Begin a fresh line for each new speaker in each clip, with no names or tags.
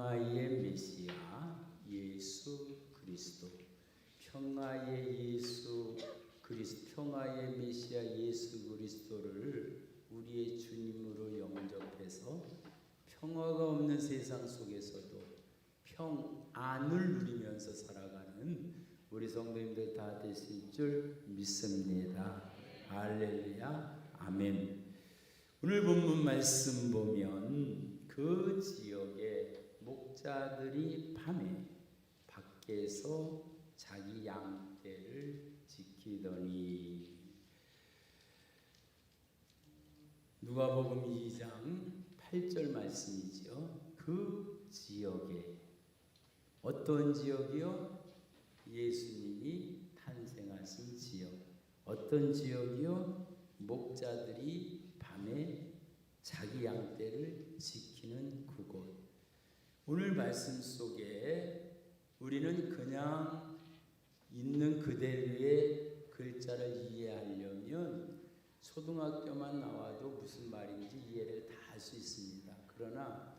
평화의 메시아 예수 그리스도, 평화의 예수 그리스도, 평화의 메시아 예수 그리스도를 우리의 주님으로 영접해서 평화가 없는 세상 속에서도 평안을 누리면서 살아가는 우리 성도님들 다 되실 줄 믿습니다. 할렐루야, 아멘. 오늘 본문 말씀 보면 그 지역에 목자들이 밤에 밖에서 자기 양떼를 지키더니, 누가복음 2장 8절 말씀이죠. 그 지역에, 어떤 지역이요? 예수님이 탄생하신 지역. 어떤 지역이요? 목자들이 밤에 자기 양떼를 지키는 그곳. 오늘 말씀 속에 우리는 그냥 있는 그대로의 글자를 이해하려면 초등학교만 나와도 무슨 말인지 이해를 다 할 수 있습니다. 그러나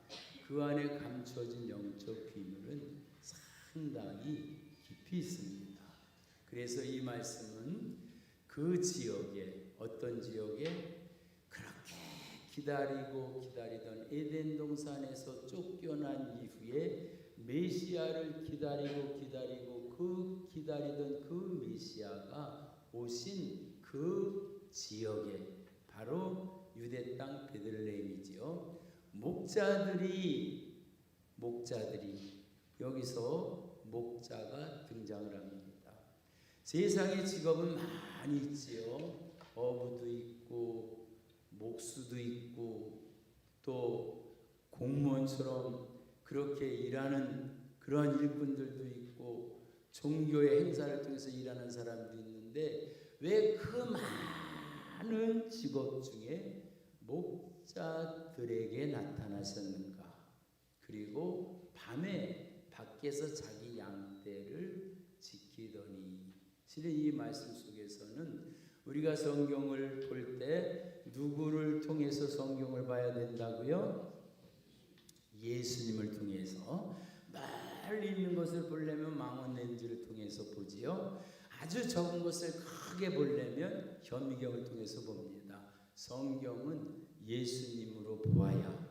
그 안에 감춰진 영적 비밀은 상당히 깊이 있습니다. 그래서 이 말씀은 그 지역에, 어떤 지역에 그렇게 기다리던 에덴 동산에서 쫓겨난 이후에 메시아를 기다리고 그 기다리던 그 메시아가 오신 그 지역에, 바로 유대 땅 베들레헴이지요. 목자들이 여기서 목자가 등장을 합니다. 세상에 직업은 많이 있지요. 어부도 있고 목수도 있고 또 공무원처럼 그렇게 일하는 그런 일꾼들도 있고 종교의 행사를 통해서 일하는 사람도 있는데, 왜 그 많은 직업 중에 목자들에게 나타나셨는가? 그리고 밤에 밖에서 자기 양떼를 지키더니, 실은 이 말씀 속에서는 우리가 성경을 볼 때 누구를 통해서 성경을 봐야 된다고요? 예수님을 통해서. 멀리 있는 것을 보려면 망원 렌즈를 통해서 보지요. 아주 적은 것을 크게 보려면 현미경을 통해서 봅니다. 성경은 예수님으로 보아야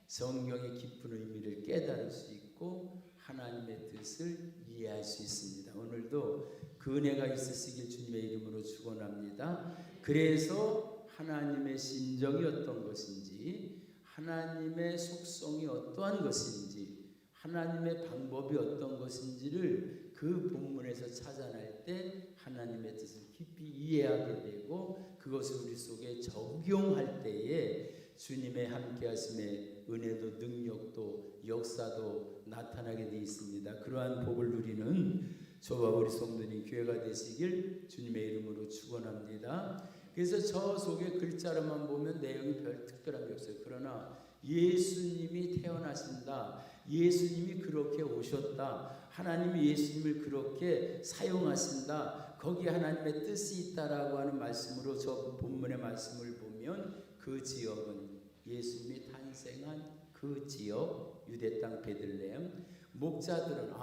성경의 깊은 의미를 깨달을 수 있고 하나님의 뜻을 이해할 수 있습니다. 오늘도 그 은혜가 있으시길 주님의 이름으로 축원합니다. 그래서 하나님의 심정이 어떤 것인지, 하나님의 속성이 어떠한 것인지, 하나님의 방법이 어떤 것인지를 그 본문에서 찾아낼 때 하나님의 뜻을 깊이 이해하게 되고, 그것을 우리 속에 적용할 때에 주님의 함께하심의 은혜도 능력도 역사도 나타나게 되어 있습니다. 그러한 복을 누리는 저와 우리 성도님 교회가 되시길 주님의 이름으로 축원합니다. 그래서 저 속에 글자로만 보면 내용이 별 특별한 게 없어요. 그러나 예수님이 태어나신다, 예수님이 그렇게 오셨다, 하나님이 예수님을 그렇게 사용하신다, 거기에 하나님의 뜻이 있다라고 하는 말씀으로 저 본문의 말씀을 보면, 그 지역은 예수님이 탄생한 그 지역, 유대 땅 베들레헴. 목자들은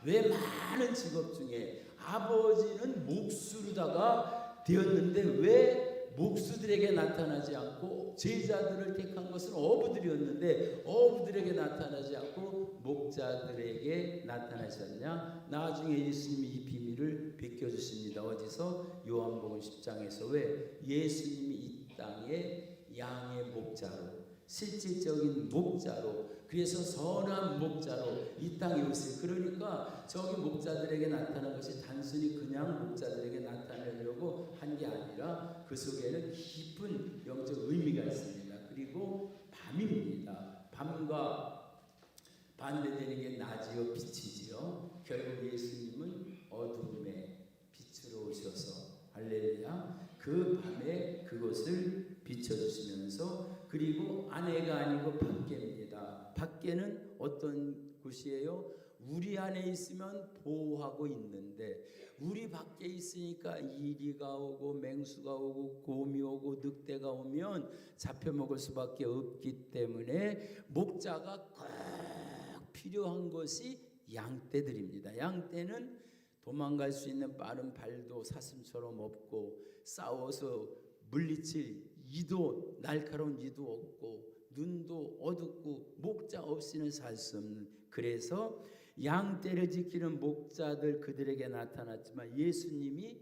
왜 많은 직업 중에 아버지는 목수로다가 되었는데 왜 목수들에게 나타나지 않고, 제자들을 택한 것은 어부들이었는데 어부들에게 나타나지 않고 목자들에게 나타나셨냐? 나중에 예수님이 이 비밀을 베껴주십니다. 어디서? 요한복음 10장에서. 왜? 예수님이 이 땅에 양의 목자로, 실질적인 목자로, 그래서 선한 목자로 이 땅에 오세요. 그러니까 저기 목자들에게 나타난 것이 단순히 그냥 목자들에게 나타내려고 한 게 아니라 그 속에는 깊은 영적 의미가 있습니다. 그리고 밤입니다. 밤과 반대되는 게 낮이요 빛이지요. 결국 예수님은 어둠의 빛으로 오셔서, 할렐루야, 그 밤에 그것을 비춰주시면서, 그리고 안에가 아니고 밖에입니다. 밖에는 어떤 곳이에요? 우리 안에 있으면 보호하고 있는데 우리 밖에 있으니까 이리가 오고 맹수가 오고 곰이 오고 늑대가 오면 잡혀먹을 수밖에 없기 때문에 목자가 꼭 필요한 것이 양떼들입니다. 양떼는 도망갈 수 있는 빠른 발도 사슴처럼 없고, 싸워서 물리칠 이도, 날카로운 이도 없고, 눈도 어둡고, 목자 없이는 살 수 없는, 그래서 양떼를 지키는 목자들 그들에게 나타났지만, 예수님이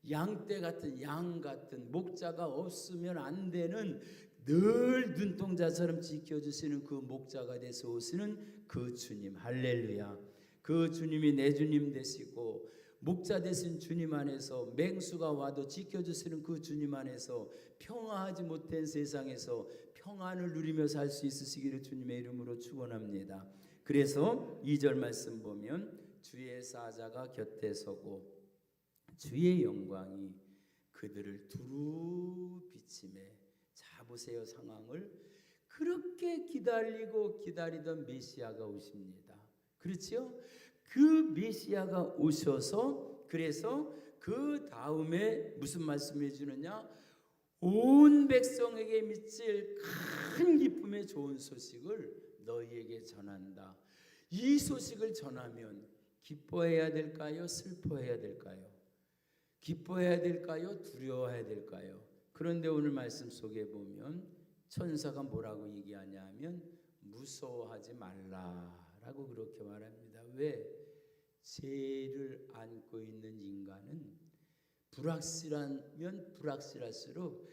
양떼 같은, 양 같은, 목자가 없으면 안 되는, 늘 눈동자처럼 지켜주시는 그 목자가 돼서 오시는 그 주님, 할렐루야. 그 주님이 내 주님 되시고, 목자 되신 주님 안에서, 맹수가 와도 지켜주시는 그 주님 안에서 평화하지 못한 세상에서 평안을 누리며 살 수 있으시기를 주님의 이름으로 축원합니다. 그래서 2절 말씀 보면, 주의 사자가 곁에 서고 주의 영광이 그들을 두루 비치매. 자, 보세요, 상황을. 그렇게 기다리던 메시아가 오십니다. 그렇죠? 그 메시아가 오셔서, 그래서 그 다음에 무슨 말씀해 주느냐? 온 백성에게 미칠 큰 기쁨의 좋은 소식을 너희에게 전한다. 이 소식을 전하면 기뻐해야 될까요? 슬퍼해야 될까요? 기뻐해야 될까요? 두려워해야 될까요? 그런데 오늘 말씀 속에 보면 천사가 뭐라고 얘기하냐면 무서워하지 말라라고 그렇게 말합니다. 왜? 죄를 안고 있는 인간은 불확실하면 불확실할수록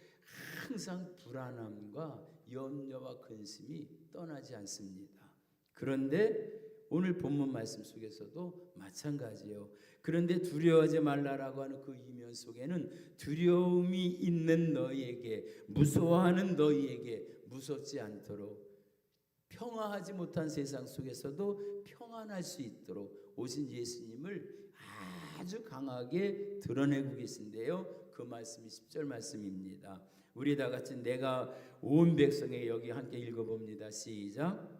항상 불안함과 염려와 근심이 떠나지 않습니다. 그런데 오늘 본문 말씀 속에서도 마찬가지예요. 그런데 두려워하지 말라라고 하는 그 이면 속에는 두려움이 있는 너희에게, 무서워하는 너희에게 무섭지 않도록, 평화하지 못한 세상 속에서도 평안할 수 있도록 오신 예수님을 아주 강하게 드러내고 계신데요. 그 말씀이 10절 말씀입니다. 우리 다 같이 내가 온 백성에게, 여기 함께 읽어봅니다. 시작.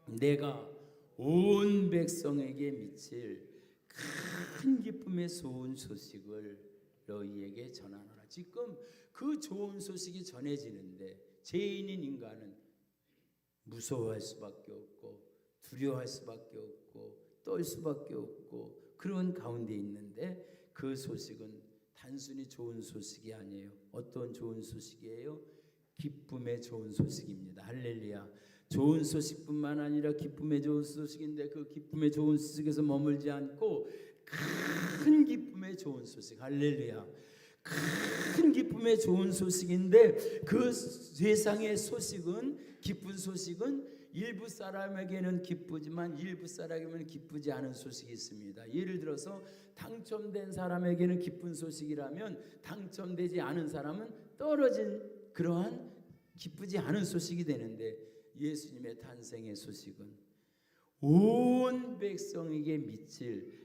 내가 온 백성에게 미칠 큰 기쁨의 좋은 소식을 너희에게 전하노라. 지금 그 좋은 소식이 전해지는데 죄인인 인간은 무서워할 수밖에 없고, 두려워할 수밖에 없고, 떨 수밖에 없고, 그런 가운데 있는데, 그 소식은 단순히 좋은 소식이 아니에요. 어떤 좋은 소식이에요? 기쁨의 좋은 소식입니다. 할렐루야. 좋은 소식뿐만 아니라 기쁨의 좋은 소식인데, 그 기쁨의 좋은 소식에서 머물지 않고 큰 기쁨의 좋은 소식, 할렐루야. 큰 기쁨의 좋은 소식인데, 그 세상의 소식은, 기쁜 소식은 일부 사람에게는 기쁘지만 일부 사람에게는 기쁘지 않은 소식이 있습니다. 예를 들어서 당첨된 사람에게는 기쁜 소식이라면 당첨되지 않은 사람은 떨어진 그러한 기쁘지 않은 소식이 되는데, 예수님의 탄생의 소식은 온 백성에게 미칠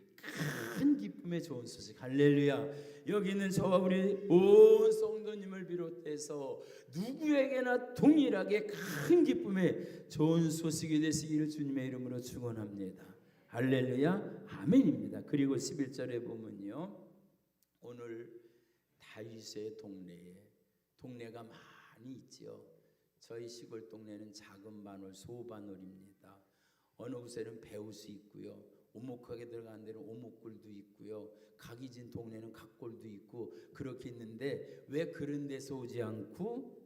큰 기쁨의 좋은 소식, 할렐루야. 여기 있는 저와 우리 온 성도님을 비롯해서 누구에게나 동일하게 큰 기쁨의 좋은 소식이 되시기를 주님의 이름으로 축원합니다. 할렐루야, 아멘입니다. 그리고 11절에 보면요, 오늘 다윗의 동네가 많이 있죠. 저희 시골 동네는 작은 반월, 소반월입니다. 어느 곳에는 배우수 있고요, 오목하게 들어가는 데는 오목굴도 있고요, 각이 진 동네는 각골도 있고, 그렇게 있는데 왜 그런 데서 오지 않고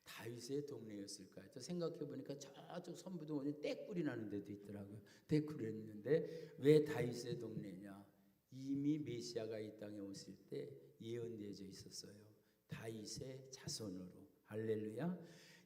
다윗의 동네였을까요? 저 생각해 보니까 저쪽 선부동원에 떼꿀이 나는 데도 있더라고요. 떼꿀이 있는데 왜 다윗의 동네냐? 이미 메시아가 이 땅에 오실 때 예언되어져 있었어요. 다윗의 자손으로, 할렐루야.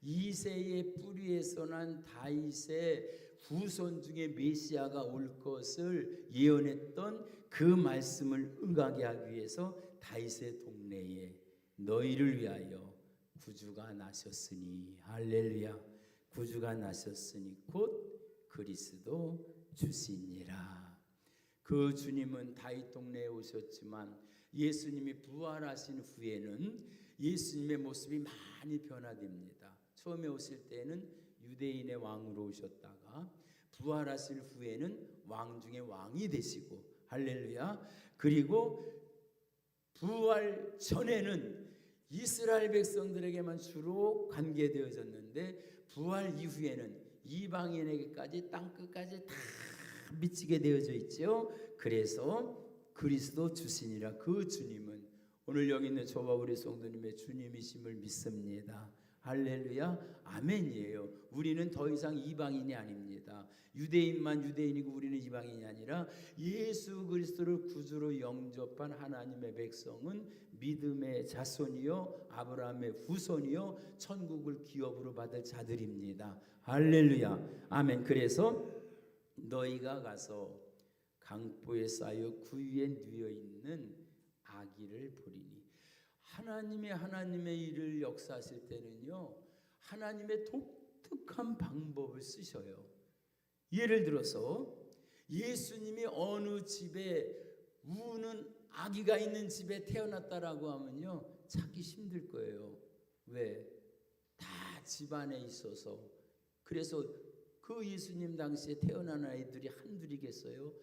이새의 뿌리에서 난 다윗의 후손 중에 메시아가 올 것을 예언했던 그 말씀을 응하게 하기 위해서 다윗의 동네에 너희를 위하여 구주가 나셨으니, 할렐루야, 구주가 나셨으니 곧 그리스도 주시니라. 그 주님은 다윗 동네에 오셨지만 예수님이 부활하신 후에는 예수님의 모습이 많이 변화됩니다. 처음에 오실 때는 유대인의 왕으로 오셨다가 부활하실 후에는 왕 중에 왕이 되시고, 할렐루야. 그리고 부활 전에는 이스라엘 백성들에게만 주로 관계되어졌는데 부활 이후에는 이방인에게까지 땅 끝까지 다 미치게 되어져 있죠. 그래서 그리스도 주시니라. 그 주님은 오늘 여기 있는 저와 우리 성도님의 주님이심을 믿습니다. 할렐루야, 아멘이에요. 우리는 더 이상 이방인이 아닙니다. 유대인만 유대인이고 우리는 이방인이 아니라 예수 그리스도를 구주로 영접한 하나님의 백성은 믿음의 자손이요 아브라함의 후손이요 천국을 기업으로 받을 자들입니다. 할렐루야, 아멘. 그래서 너희가 가서 강보에 쌓여 구유에 누워 있는 아기를 보리니, 하나님의 일을 역사하실 때는요 하나님의 독특한 방법을 쓰셔요. 예를 들어서 예수님이 어느 집에 우는 아기가 있는 집에 태어났다라고 하면요 찾기 힘들 거예요. 왜? 다 집안에 있어서. 그래서 그 예수님 당시에 태어난 아이들이 한둘이겠어요?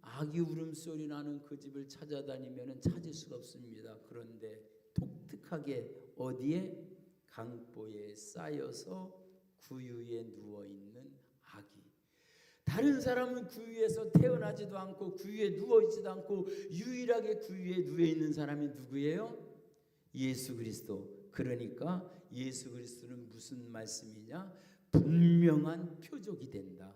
아기 울음소리 나는 그 집을 찾아다니면 찾을 수가 없습니다. 그런데 독특하게 어디에? 강보에 쌓여서 구유에 누워있는 아기. 다른 사람은 구유에서 태어나지도 않고 구유에 누워있지도 않고 유일하게 구유에 누워있는 사람이 누구예요? 예수 그리스도. 그러니까 예수 그리스도는 무슨 말씀이냐? 분명한 표적이 된다.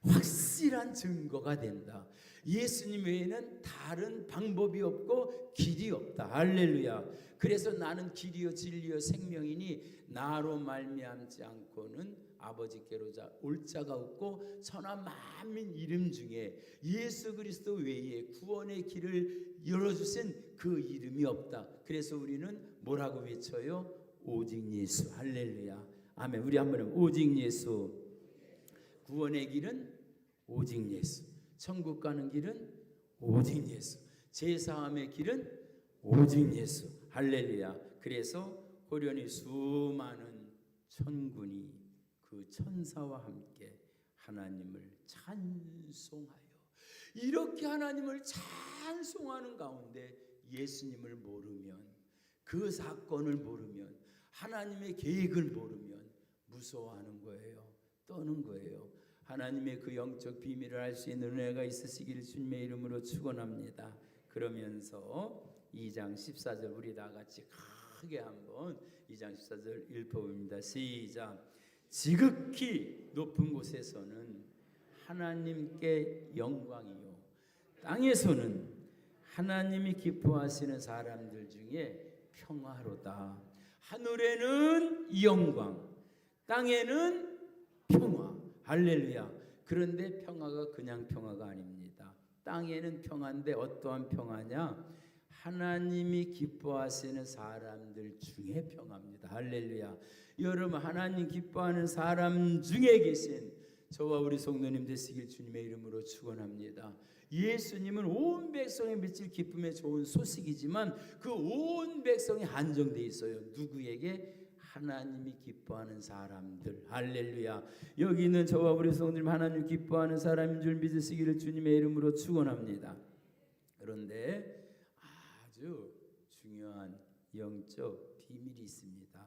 확실한 증거가 된다. 예수님 외에는 다른 방법이 없고 길이 없다. 할렐루야. 그래서 나는 길이요 진리요 생명이니 나로 말미암지 않고는 아버지께로 올 자가 없고 천하 만민 이름 중에 예수 그리스도 외에 구원의 길을 열어주신 그 이름이 없다. 그래서 우리는 뭐라고 외쳐요? 오직 예수. 할렐루야, 아멘. 우리 한번 오직 예수. 구원의 길은 오직 예수. 천국 가는 길은 오직 예수. 제사함의 길은 오직 예수. 할렐루야. 그래서 호련히 수많은 천군이 그 천사와 함께 하나님을 찬송하여, 이렇게 하나님을 찬송하는 가운데 예수님을 모르면, 그 사건을 모르면, 하나님의 계획을 모르면 무서워하는 거예요. 떠는 거예요. 하나님의 그 영적 비밀을 알 수 있는 은혜가 있으시기를 주님의 이름으로 축원합니다. 그러면서 2장 14절 우리 다 같이 크게 한번 2장 14절 읽어봅니다. 시작. 지극히 높은 곳에서는 하나님께 영광이요 땅에서는 하나님이 기뻐하시는 사람들 중에 평화로다. 하늘에는 영광, 땅에는 평화. 할렐루야. 그런데 평화가 그냥 평화가 아닙니다. 땅에는 평화인데 어떠한 평화냐? 하나님이 기뻐하시는 사람들 중에 평화입니다. 할렐루야. 여러분, 하나님 기뻐하는 사람 중에 계신 저와 우리 성도님 되시길 주님의 이름으로 축원합니다. 예수님은 온 백성에 미칠 기쁨의 좋은 소식이지만 그 온 백성이 한정되어 있어요. 누구에게? 하나님이 기뻐하는 사람들. 할렐루야. 여기 있는 저와 우리 성도님 하나님 기뻐하는 사람인 줄 믿으시기를 주님의 이름으로 축원합니다. 그런데 아주 중요한 영적 비밀이 있습니다.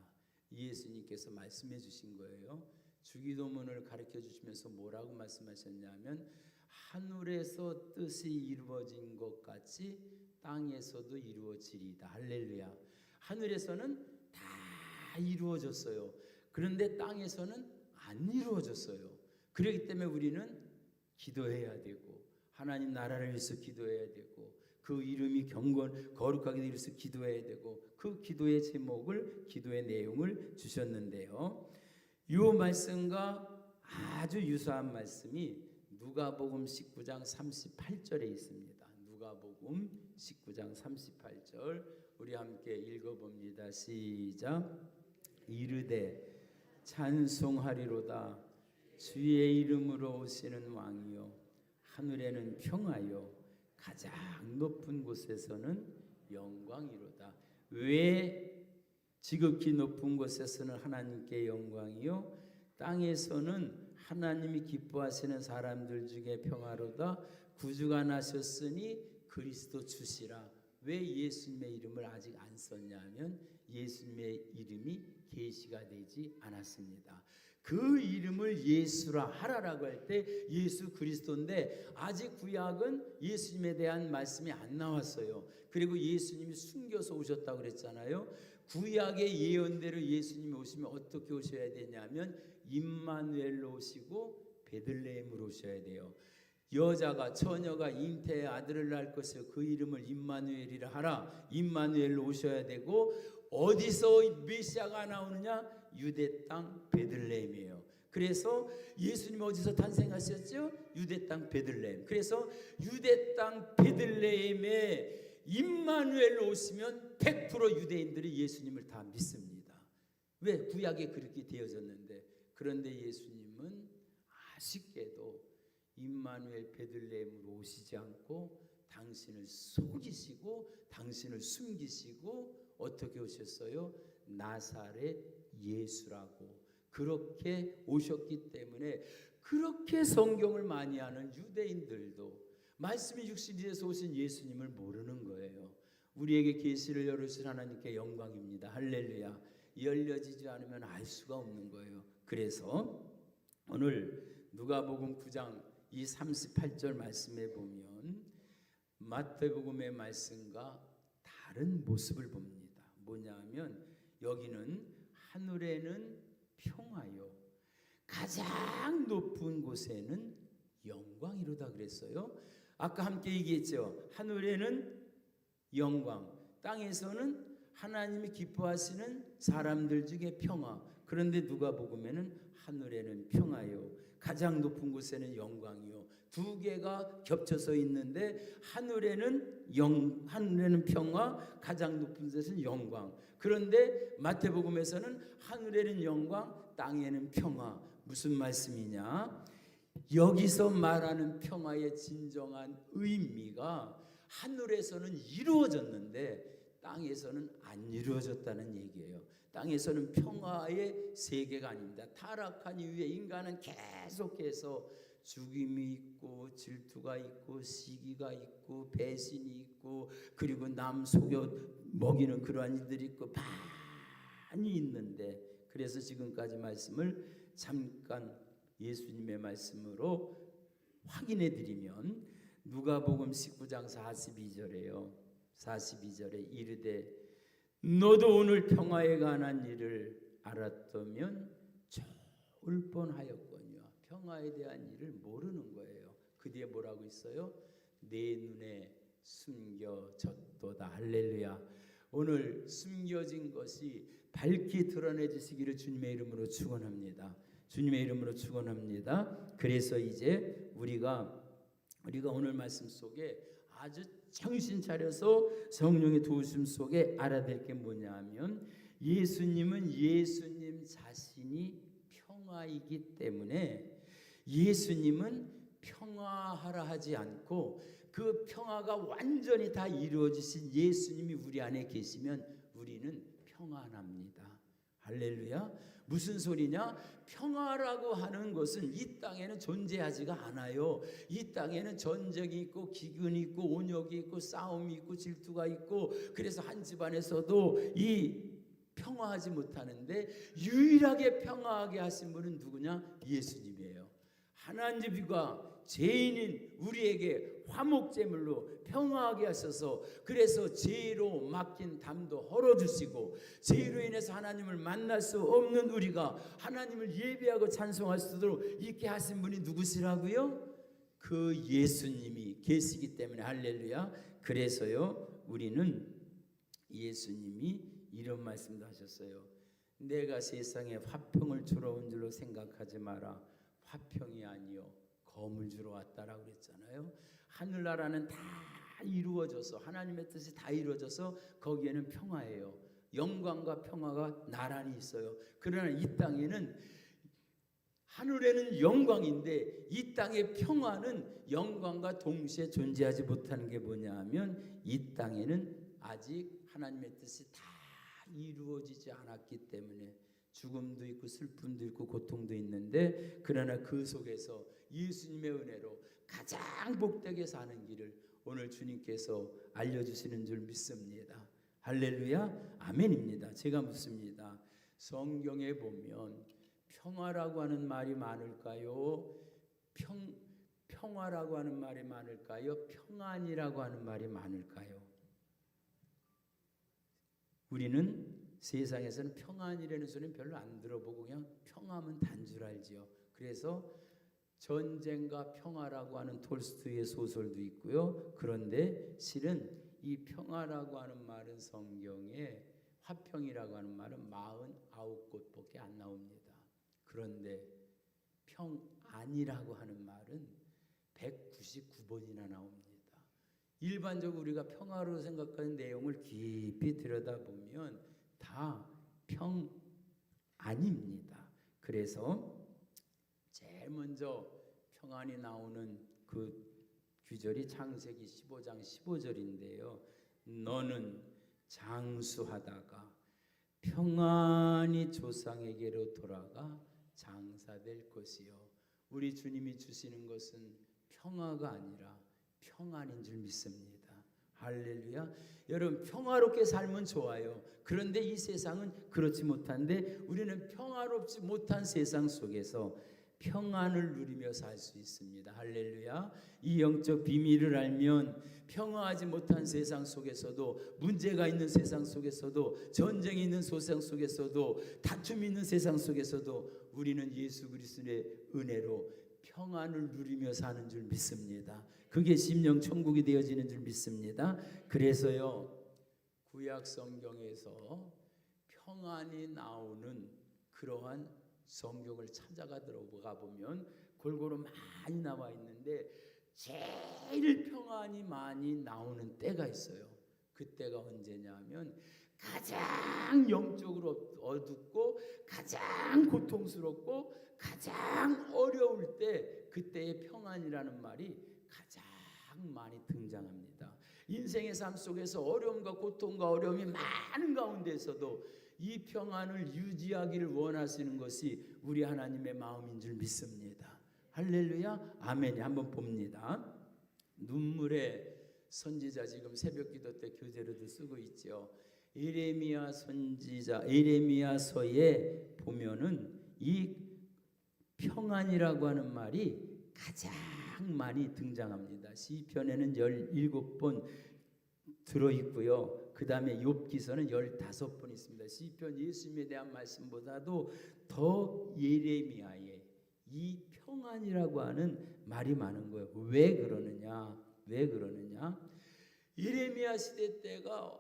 예수님께서 말씀해 주신 거예요. 주기도문을 가르쳐 주시면서 뭐라고 말씀하셨냐면, 하늘에서 뜻이 이루어진 것 같이 땅에서도 이루어지리다. 할렐루야. 하늘에서는 다 이루어졌어요. 그런데 땅에서는 안 이루어졌어요. 그렇기 때문에 우리는 기도해야 되고, 하나님 나라를 위해서 기도해야 되고, 그 이름이 거룩하게 위해서 기도해야 되고, 그 기도의 제목을, 기도의 내용을 주셨는데요. 이 말씀과 아주 유사한 말씀이 누가복음 19장 38절에 있습니다. 누가복음 19장 38절 우리 함께 읽어봅니다. 시작. 이르되 찬송하리로다 주의 이름으로 오시는 왕이요 하늘에는 평화요 가장 높은 곳에서는 영광이로다. 왜 지극히 높은 곳에서는 하나님께 영광이요 땅에서는 하나님이 기뻐하시는 사람들 중에 평화로다. 구주가 나셨으니 그리스도 주시라. 왜 예수님의 이름을 아직 안 썼냐면 예수님의 이름이 계시가 되지 않았습니다. 그 이름을 예수라 하라라고 할 때 예수 그리스도인데 아직 구약은 예수님에 대한 말씀이 안 나왔어요. 그리고 예수님이 숨겨서 오셨다고 그랬잖아요. 구약의 예언대로 예수님이 오시면 어떻게 오셔야 되냐면 임마누엘로 오시고 베들레헴으로 오셔야 돼요. 여자가 처녀가 잉태의 아들을 낳을 것이요 그 이름을 임마누엘이라 하라. 임마누엘로 오셔야 되고 어디서 메시아가 나오느냐? 유대 땅 베들레헴이에요. 그래서 예수님 어디서 탄생하셨죠? 유대 땅 베들레헴. 그래서 유대 땅 베들레헴에 임마누엘로 오시면 100% 유대인들이 예수님을 다 믿습니다. 왜? 구약에 그렇게 되어졌는데. 그런데 예수님은 아쉽게도 임마누엘 베들레헴으로 오시지 않고 당신을 속이시고 당신을 숨기시고 어떻게 오셨어요? 나사렛 예수라고 그렇게 오셨기 때문에 그렇게 성경을 많이 하는 유대인들도 말씀이 육신이 돼서 오신 예수님을 모르는 거예요. 우리에게 계시를 열으신 하나님께 영광입니다. 할렐루야. 열려지지 않으면 알 수가 없는 거예요. 그래서 오늘 누가복음 9장 이 38절 말씀에 보면 마태복음의 말씀과 다른 모습을 봅니다. 뭐냐면 여기는 하늘에는 평화요 가장 높은 곳에는 영광이로다 그랬어요. 아까 함께 얘기했죠. 하늘에는 영광, 땅에서는 하나님이 기뻐하시는 사람들 중에 평화. 그런데 누가복음에는 하늘에는 평화요 가장 높은 곳에는 영광이요. 두 개가 겹쳐서 있는데 하늘에는 평화, 가장 높은 곳에는 영광. 그런데 마태복음에서는 하늘에는 영광, 땅에는 평화. 무슨 말씀이냐? 여기서 말하는 평화의 진정한 의미가 하늘에서는 이루어졌는데 땅에서는 안 이루어졌다는 얘기예요. 땅에서는 평화의 세계가 아닙니다. 타락한 이후에 인간은 계속해서 죽임이 있고 질투가 있고 시기가 있고 배신이 있고 그리고 남 속여 먹이는 그러한 일들이 있고 많이 있는데 그래서 지금까지 말씀을 잠깐 예수님의 말씀으로 확인해 드리면 누가복음 19장 42절에요. 42절에 이르되 너도 오늘 평화에 관한 일을 알았다면 좋을 뻔하였거니와. 평화에 대한 일을 모르는 거예요. 그 뒤에 뭐라고 있어요? 내 눈에 숨겨졌도다. 할렐루야. 오늘 숨겨진 것이 밝히 드러내지시기를 주님의 이름으로 축원합니다. 주님의 이름으로 축원합니다. 그래서 이제 우리가 오늘 말씀 속에 아주 정신 차려서 성령의 도우심 속에 알아야 될 게 뭐냐 하면 예수님은 예수님 자신이 평화이기 때문에 예수님은 평화하라 하지 않고 그 평화가 완전히 다 이루어지신 예수님이 우리 안에 계시면 우리는 평안합니다. 할렐루야. 무슨 소리냐? 평화라고 하는 것은 이 땅에는 존재하지가 않아요. 이 땅에는 전쟁이 있고 기근이 있고 온역이 있고 싸움이 있고 질투가 있고 그래서 한 집안에서도 이 평화하지 못하는데 유일하게 평화하게 하신 분은 누구냐? 예수님이에요. 하나님과 죄인인 우리에게 화목제물로 평화하게 하셔서 그래서 죄로 맡긴 담도 헐어주시고 죄로 인해서 하나님을 만날 수 없는 우리가 하나님을 예배하고 찬송할 수 있도록 있게 하신 분이 누구시라고요? 그 예수님이 계시기 때문에 할렐루야. 그래서요 우리는 예수님이 이런 말씀도 하셨어요. 내가 세상에 화평을 주러 온 줄로 생각하지 마라. 화평이 아니요 검을 주러 왔다라고 그랬잖아요. 하늘나라는 다 이루어져서 하나님의 뜻이 다 이루어져서 거기에는 평화예요. 영광과 평화가 나란히 있어요. 그러나 이 땅에는 하늘에는 영광인데 이 땅의 평화는 영광과 동시에 존재하지 못하는 게 뭐냐 하면 이 땅에는 아직 하나님의 뜻이 다 이루어지지 않았기 때문에 죽음도 있고 슬픔도 있고 고통도 있는데 그러나 그 속에서 예수님의 은혜로 가장 복되게 사는 길을 오늘 주님께서 알려주시는 줄 믿습니다. 할렐루야 아멘입니다. 제가 묻습니다. 성경에 보면 평화라고 하는 말이 많을까요? 평화라고 하는 말이 많을까요? 평안이라고 하는 말이 많을까요? 우리는 세상에서는 평안이라는 소리는 별로 안 들어보고 그냥 평화면 단 줄 알지요. 그래서 전쟁과 평화라고 하는 톨스토이의 소설도 있고요. 그런데 실은 이 평화라고 하는 말은 성경에 화평이라고 하는 말은 49곳밖에 안 나옵니다. 그런데 평안이라고 하는 말은 199번이나 나옵니다. 일반적으로 우리가 평화로 생각하는 내용을 깊이 들여다보면 다 평안입니다. 그래서 제일 먼저 평안이 나오는 그 규절이 창세기 15장 15절인데요. 너는 장수하다가 평안히 조상에게로 돌아가 장사될 것이요. 우리 주님이 주시는 것은 평화가 아니라 평안인 줄 믿습니다. 할렐루야. 여러분, 평화롭게 살면 좋아요. 그런데 이 세상은 그렇지 못한데 우리는 평화롭지 못한 세상 속에서 평안을 누리며 살 수 있습니다. 할렐루야. 이 영적 비밀을 알면 평화하지 못한 세상 속에서도, 문제가 있는 세상 속에서도, 전쟁이 있는 세상 속에서도, 다툼이 있는 세상 속에서도 우리는 예수 그리스도의 은혜로 평안을 누리며 사는 줄 믿습니다. 그게 심령 천국이 되어지는 줄 믿습니다. 그래서요, 구약 성경에서 평안이 나오는 그러한 성경을 찾아가 들어가 보면 골고루 많이 나와 있는데 제일 평안이 많이 나오는 때가 있어요. 그때가 언제냐면 가장 영적으로 어둡고 가장 고통스럽고 가장 어려울 때, 그때의 평안이라는 말이 가장 많이 등장합니다. 인생의 삶 속에서 어려움과 고통과 어려움이 많은 가운데서도 이 평안을 유지하기를 원하시는 것이 우리 하나님의 마음인 줄 믿습니다. 할렐루야. 아멘이. 한번 봅니다. 눈물의 선지자, 지금 새벽기도 때 교재로도 쓰고 있죠. 예레미야 선지자, 예레미야서에 보면은 이 평안이라고 하는 말이 가장 많이 등장합니다. 시편에는 17번 들어있고요. 그 다음에 욥기서는 15번 있습니다. 시편 예수님에 대한 말씀보다도 더 예레미야에 이 평안이라고 하는 말이 많은 거예요. 왜 그러느냐? 예레미야 시대 때가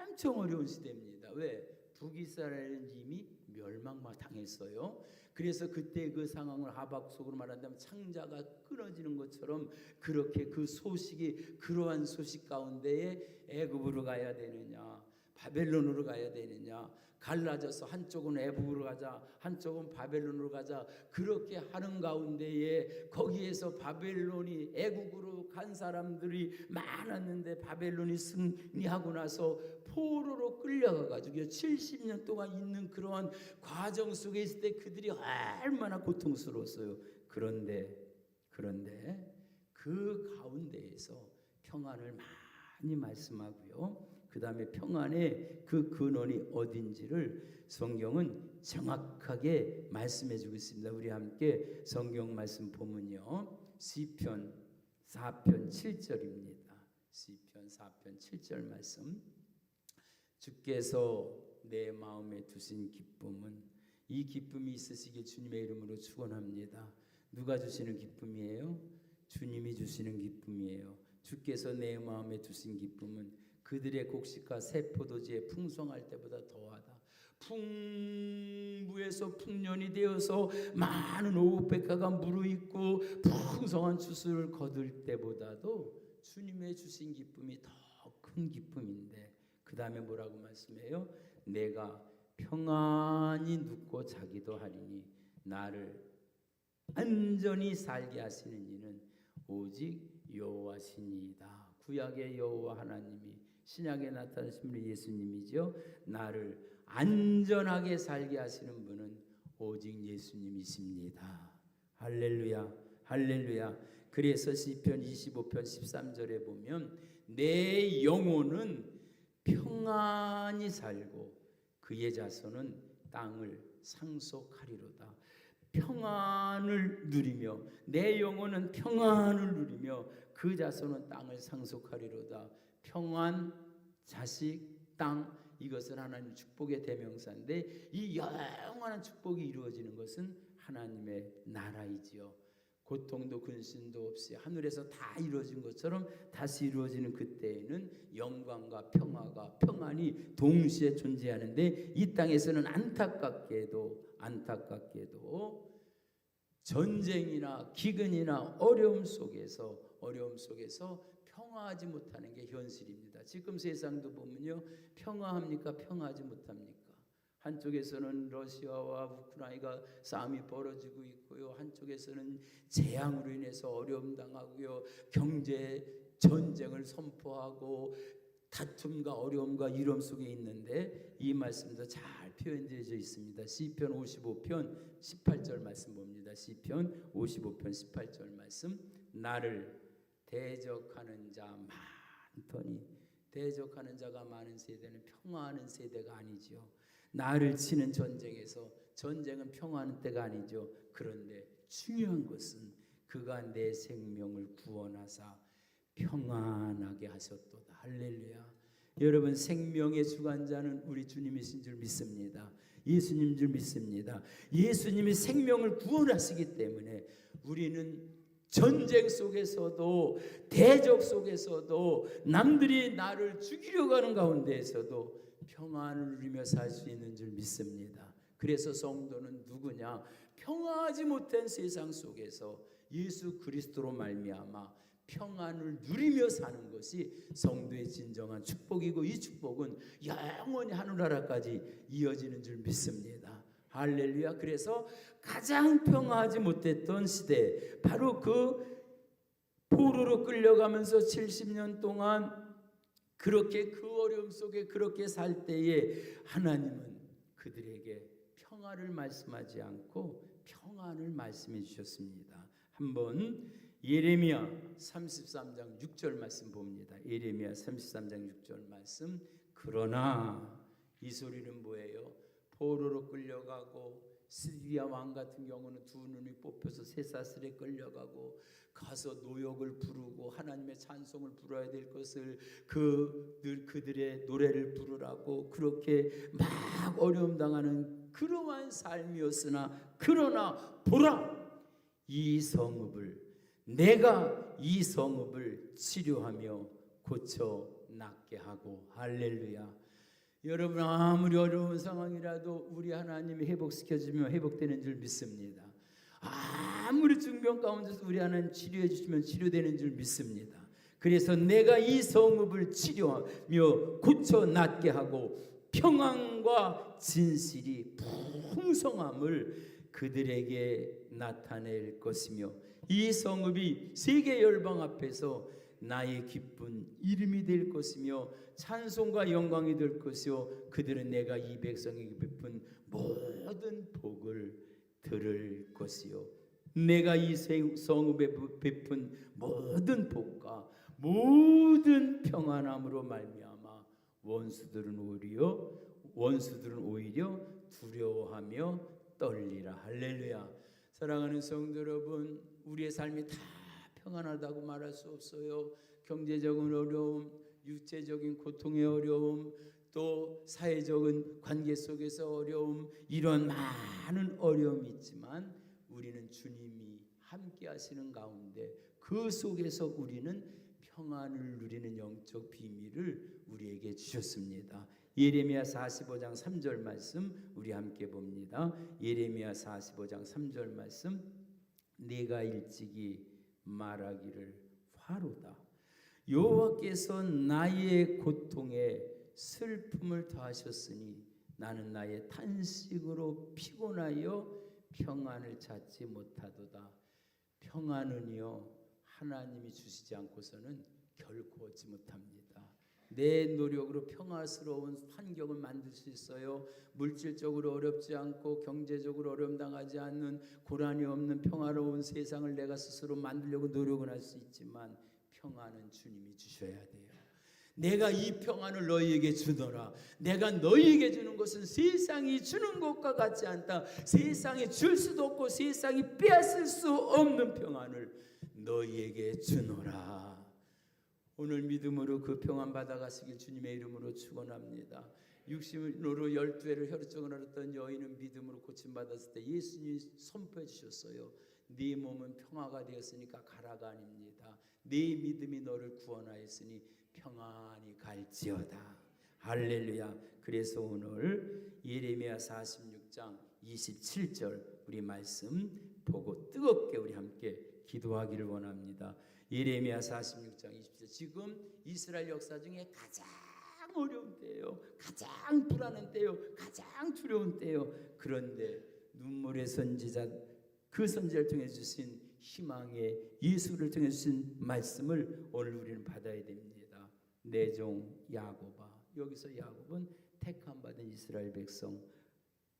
엄청 어려운 시대입니다. 왜? 북이스라엘은 이미 멸망만 당했어요. 그래서 그때 그 상황을 하박국으로 말한다면 창자가 끊어지는 것처럼 그렇게 그 소식이, 그러한 소식 가운데에 애굽으로 가야 되느냐, 바벨론으로 가야 되느냐, 갈라져서 한쪽은 애굽으로 가자, 한쪽은 바벨론으로 가자, 그렇게 하는 가운데에 거기에서 바벨론이, 애굽으로 간 사람들이 많았는데 바벨론이 승리하고 나서 포로로 끌려가가지고 70년 동안 있는 그러한 과정 속에 있을 때 그들이 얼마나 고통스러웠어요. 그런데 그 가운데에서 평안을 많이 말씀하고요. 그 다음에 평안의 그 근원이 어딘지를 성경은 정확하게 말씀해주고 있습니다. 우리 함께 성경 말씀 보면요, 시편 4편 7절입니다. 시편 4편 7절 말씀. 주께서 내 마음에 두신 기쁨은, 이 기쁨이 있으시길 주님의 이름으로 축원합니다. 누가 주시는 기쁨이에요? 주님이 주시는 기쁨이에요. 주께서 내 마음에 두신 기쁨은 그들의 곡식과 새 포도주에 풍성할 때보다 더하다. 풍부에서 풍년이 되어서 많은 오백가가 무르익고 풍성한 추수를 거둘 때보다도 주님의 주신 기쁨이 더 큰 기쁨인데, 그 다음에 뭐라고 말씀해요? 내가 평안히 눕고 자기도 하리니 나를 안전히 살게 하시는 이는 오직 여호와시니이다. 구약의 여호와 하나님이, 신약에 나타나신 분이 예수님이죠. 나를 안전하게 살게 하시는 분은 오직 예수님이십니다. 할렐루야, 할렐루야. 그래서 시편 25편 13절에 보면 내 영혼은 평안히 살고 그의 자손은 땅을 상속하리로다. 평안을 누리며 내 영혼은 평안을 누리며 그 자손은 땅을 상속하리로다. 평안, 자식, 땅, 이것은 하나님 축복의 대명사인데 이 영원한 축복이 이루어지는 것은 하나님의 나라이지요. 고통도 근심도 없이 하늘에서 다 이루어진 것처럼 다시 이루어지는 그때에는 영광과 평화가 평안이 동시에 존재하는데 이 땅에서는 안타깝게도 전쟁이나 기근이나 어려움 속에서 평화하지 못하는 게 현실입니다. 지금 세상도 보면요, 평화합니까? 평화하지 못합니까? 한쪽에서는 러시아와 우크라이나가 싸움이 벌어지고 있고요, 한쪽에서는 재앙으로 인해서 어려움 당하고요, 경제 전쟁을 선포하고 다툼과 어려움과 이름 속에 있는데 이 말씀도 잘 표현되어 있습니다. 시편 55편 18절 말씀 봅니다. 시편 55편 18절 말씀. 나를 대적하는 자 많더니, 대적하는 자가 많은 세대는 평화하는 세대가 아니지요. 나를 치는 전쟁에서 전쟁은 평화하는 때가 아니죠. 그런데 중요한 것은 그가 내 생명을 구원하사 평안하게 하셨도다. 할렐루야. 여러분, 생명의 주관자는 우리 주님이신 줄 믿습니다. 예수님 줄 믿습니다. 예수님이 생명을 구원하시기 때문에 우리는 전쟁 속에서도 대적 속에서도 남들이 나를 죽이려고 하는 가운데에서도 평안을 누리며 살 수 있는 줄 믿습니다. 그래서 성도는 누구냐? 평화하지 못한 세상 속에서 예수 그리스도로 말미암아 평안을 누리며 사는 것이 성도의 진정한 축복이고 이 축복은 영원히 하늘나라까지 이어지는 줄 믿습니다. 할렐루야. 그래서 가장 평화하지 못했던 시대, 바로 그 포로로 끌려가면서 70년 동안 그렇게 그 어려움 속에 그렇게 살 때에 하나님은 그들에게 평화를 말씀하지 않고 평안을 말씀해 주셨습니다. 한번 예레미야 33장 6절 말씀 봅니다. 예레미야 33장 6절 말씀. 그러나 이 소리는 뭐예요? 포로로 끌려가고 시리아 왕 같은 경우는 두 눈이 뽑혀서 쇠사슬에 끌려가고 가서 노역을 부르고 하나님의 찬송을 불러야 될 것을 그들의 노래를 부르라고 그렇게 막 어려움 당하는 그러한 삶이었으나, 그러나 보라, 내가 이 성읍을 치료하며 고쳐 낫게 하고. 할렐루야. 여러분, 아무리 어려운 상황이라도 우리 하나님이 회복시켜주면 회복되는 줄 믿습니다. 아무리 중병 가운데서 우리 하나님 치료해 주시면 치료되는 줄 믿습니다. 그래서 내가 이 성읍을 치료하며 고쳐 낫게 하고 평안과 진실이 풍성함을 그들에게 나타낼 것이며 이 성읍이 세계 열방 앞에서 나의 기쁜 이름이 될 것이며 찬송과 영광이 될 것이요 그들은 내가 이 백성에게 베푼 모든 복을 들을 것이요 내가 이 성읍에 베푼 모든 복과 모든 평안함으로 말미암아 원수들은 오히려 두려워하며 떨리라. 할렐루야. 사랑하는 성도 여러분, 우리의 삶이 다 평안하다고 말할 수 없어요. 경제적인 어려움, 육체적인 고통의 어려움, 또 사회적인 관계 속에서 어려움, 이런 많은 어려움이 있지만 우리는 주님이 함께 하시는 가운데 그 속에서 우리는 평안을 누리는 영적 비밀을 우리에게 주셨습니다. 예레미야 45장 3절 말씀 우리 함께 봅니다. 예레미야 45장 3절 말씀. 네가 일찍이 말하기를 화로다. 여호와께서 나의 고통에 슬픔을 더하셨으니 나는 나의 탄식으로 피곤하여 평안을 찾지 못하도다. 평안은요 하나님이 주시지 않고서는 결코 얻지 못합니다. 내 노력으로 평화스러운 환경을 만들 수 있어요. 물질적으로 어렵지 않고 경제적으로 어려움 당하지 않는 고난이 없는 평화로운 세상을 내가 스스로 만들려고 노력은 할 수 있지만 평안은 주님이 주셔야 돼요. 내가 이 평안을 너희에게 주노라. 내가 너희에게 주는 것은 세상이 주는 것과 같지 않다. 세상이 줄 수도 없고 세상이 빼앗을 수 없는 평안을 너희에게 주노라. 오늘 믿음으로 그 평안 받아가시길 주님의 이름으로 축원합니다. 육신으로 12회를 혈루증을 앓았던 여인은 믿음으로 고침받았을 때 예수님이 선포해 주셨어요. 네 몸은 평화가 되었으니까 가라가 아닙니다. 네 믿음이 너를 구원하였으니 평안히 갈지어다. 할렐루야. 그래서 오늘 예레미야 46장 27절 우리 말씀 보고 뜨겁게 우리 함께 기도하기를 원합니다. 예레미야 46장 27절. 지금 이스라엘 역사 중에 가장 어려운 때예요. 가장 불안한 때요. 가장 두려운 때요. 그런데 눈물의 선지자 그 선지자를 통해 주신 희망의 예수를 통해 주신 말씀을 오늘 우리는 받아야 됩니다. 내 종 야곱아. 여기서 야곱은 택함 받은 이스라엘 백성,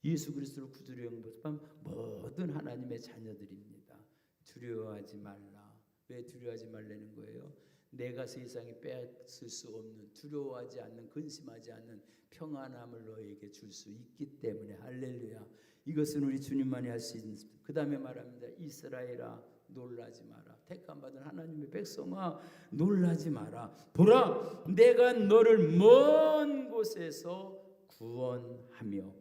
예수 그리스도를 구주로 영접한 모든 하나님의 자녀들입니다. 두려워하지 말라. 왜 두려워하지 말라는 거예요? 내가 세상에 빼앗을 수 없는, 두려워하지 않는, 근심하지 않는 평안함을 너에게 줄 수 있기 때문에. 할렐루야. 이것은 우리 주님만이 할 수 있는. 그 다음에 말합니다. 이스라엘아 놀라지 마라. 택함 받은 하나님의 백성아 놀라지 마라. 보라 내가 너를 먼 곳에서 구원하며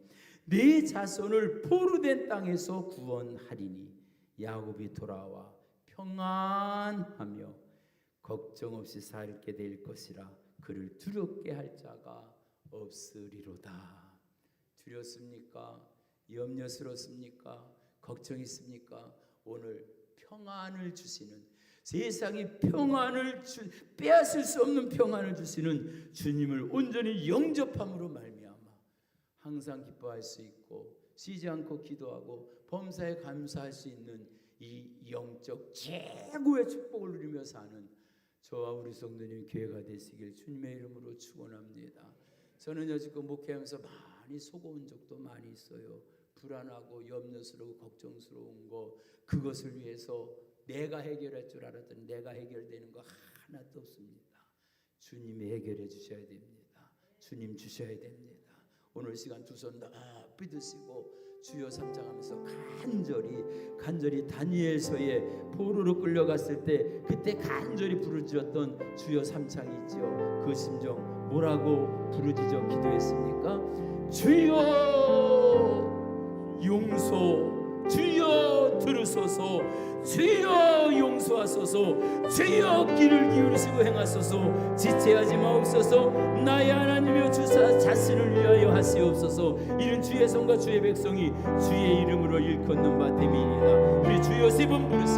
네 자손을 포로된 땅에서 구원하리니 야곱이 돌아와 평안하며 걱정 없이 살게 될 것이라. 그를 두렵게 할 자가 없으리로다. 두렵습니까? 염려스럽습니까? 걱정 있습니까? 오늘 평안을 주시는, 세상이 평안을 빼앗을 수 없는 평안을 주시는 주님을 온전히 영접함으로 말미암아 항상 기뻐할 수 있고 쉬지 않고 기도하고 범사에 감사할 수 있는 이 영적 최고의 축복을 누리며 사는 저와 우리 성도님 교회가 되시길 주님의 이름으로 축원합니다. 저는 여지껏 목회하면서 많이 속아온 적도 많이 있어요. 불안하고 염려스러워 걱정스러운 거, 그것을 위해서 내가 해결할 줄 알았더니 내가 해결되는 거 하나도 없습니다. 주님이 해결해 주셔야 됩니다. 주님 주셔야 됩니다. 오늘 시간 두 손 높이 드시고 주여 삼창하면서 간절히 다니엘서에 포로로 끌려갔을 때 그때 간절히 부르짖었던 주여 삼창이 있죠. 그 심정 뭐라고 부르짖어 기도했습니까? 주여 용서, 주여 들으소서, 주여 용서하소서, 주여 귀를 기울이시고 행하소서, 지체하지 마옵소서, 나의 하나님이여 주 자신을 위하여 하시옵소서. 이는 주의 성과 주의 백성이 주의 이름으로 일컫는 바 됨이니이다. 우리 주여 세 번 부르시